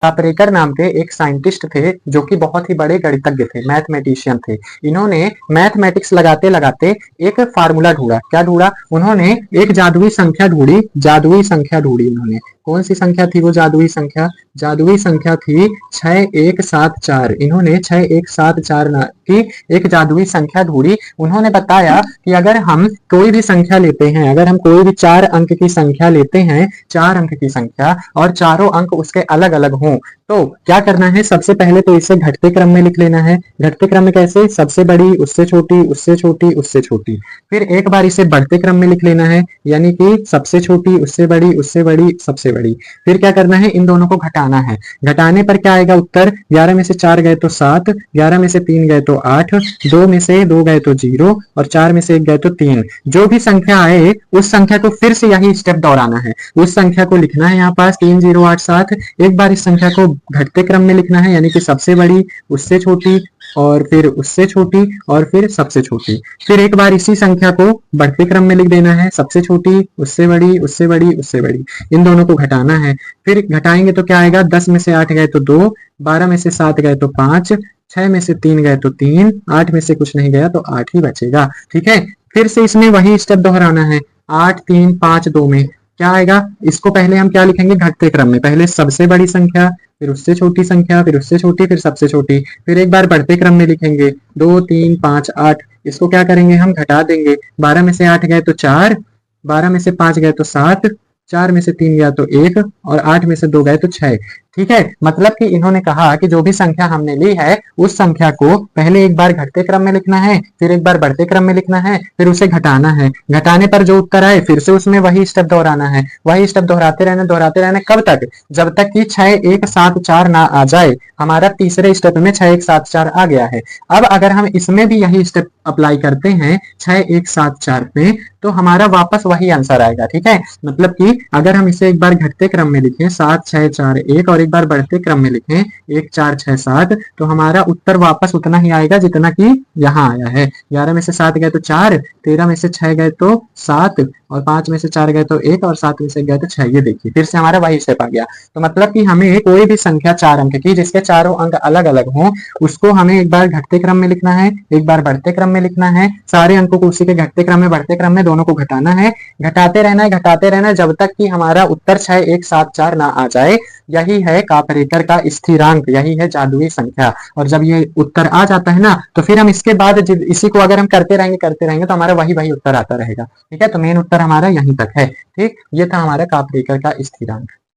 कापरेकर नाम के एक साइंटिस्ट थे जो कि बहुत ही बड़े गणितज्ञ थे, मैथमेटिशियन थे। इन्होंने मैथमेटिक्स लगाते लगाते एक फार्मूला ढूंढा। क्या ढूंढा? उन्होंने एक जादुई संख्या ढूंढी। जादुई संख्या ढूंढी उन्होंने। कौन सी संख्या थी वो जादुई संख्या? जादुई संख्या थी 6174। इन्होंने 6174 की एक जादुई संख्या ढूंढी। उन्होंने बताया कि अगर हम कोई भी संख्या लेते हैं, अगर हम कोई भी 4 अंक की संख्या लेते हैं, 4 अंक की संख्या, और चारों अंक उसके अलग अलग हों, तो क्या करना है? सबसे पहले तो इसे घटते क्रम में लिख लेना है। घटते क्रम में कैसे? सबसे बड़ी, उससे छोटी, उससे छोटी, उससे छोटी। फिर एक बार इसे बढ़ते क्रम में लिख लेना है, यानी कि सबसे छोटी, उससे बड़ी, उससे बड़ी, सबसे बड़ी। फिर क्या करना है? इन दोनों को घटाना है। घटाने पर क्या आएगा उत्तर? 11 में से 4 गए तो 7, 11 में से 3 गए तो 8, 2 में से 2 गए तो 0, और 4 में से 1 गए तो 3। जो भी संख्या आए उस संख्या को फिर से यही स्टेप दोहराना है। उस संख्या को लिखना है यहाँ पास 3087। एक बार इस संख्या को घटते क्रम में लिखना है, यानी कि सबसे बड़ी, उससे छोटी, और फिर उससे छोटी, और फिर सबसे छोटी। फिर एक बार इसी संख्या को बढ़ते क्रम में लिख देना है, सबसे छोटी, उससे बड़ी, उससे बड़ी, उससे बड़ी। इन दोनों को घटाना है। फिर घटाएंगे तो क्या आएगा? 10 में से 8 गए तो 2, 12 में से 7 गए तो 5, 6 में से 3 गए तो 3, 8 में से कुछ नहीं गया तो 8 ही बचेगा। ठीक है, फिर से इसमें वही स्टेप दोहराना है। 8, 3, 5, 2 में क्या आएगा? इसको पहले हम क्या लिखेंगे? घटते क्रम में। पहले सबसे बड़ी संख्या, फिर उससे छोटी संख्या, फिर उससे छोटी, फिर सबसे छोटी। फिर एक बार बढ़ते क्रम में लिखेंगे 2, 3, 5, 8। इसको क्या करेंगे? हम घटा देंगे। 12 में से 8 गए तो 4, 12 में से 5 गए तो 7, 4 में से 3 गया तो 1, और 8 में से 2 गए तो 6। ठीक है, मतलब कि इन्होंने कहा कि जो भी संख्या हमने ली है उस संख्या को पहले एक बार घटते क्रम में लिखना है, फिर एक बार बढ़ते क्रम में लिखना है, फिर उसे घटाना है। घटाने पर जो उत्तर आए फिर से उसमें वही स्टेप दोहराना है। वही स्टेप दोहराते रहना। कब तक? जब तक कि 6174 ना आ जाए। हमारा तीसरे स्टेप में 6174 आ गया है। अब अगर हम इसमें भी यही स्टेप अप्लाई करते हैं 6174 पे, तो हमारा वापस वही आंसर आएगा। ठीक है, मतलब कि अगर हम इसे एक बार घटते क्रम में लिखें 7, 6, 4, 1, और एक बार बढ़ते क्रम में लिखें 1, 4, 6, 7, तो हमारा उत्तर वापस उतना ही आएगा जितना कि यहाँ आया है। 11 में से 7 गए तो 4, 13 में से 6 गए तो 7, और 5 में से 4 गए तो 1, और 7 में से गए तो 6। ये देखिए फिर से हमारा वही स्टेप आ गया। तो मतलब कि हमें कोई भी संख्या 4 अंक की जिसके चारों अंक अलग अलग हों, उसको हमें एक बार घटते क्रम में लिखना है, एक बार बढ़ते क्रम में लिखना है। सारे अंकों को उसी के घटते क्रम में, बढ़ते क्रम में दोनों को घटाना है। घटाते रहना है जब तक कि हमारा उत्तर 6174 ना आ जाए। यही है कापरेकर का स्थिरांक, यही है जादुई संख्या। और जब ये उत्तर आ जाता है ना, तो फिर हम इसके बाद इसी को अगर हम करते रहेंगे तो हमारा वही उत्तर आता रहेगा। ठीक है, तो मेन उत्तर हमारा यहीं तक है। ठीक, ये था हमारा कापरेकर का स्थिरांक।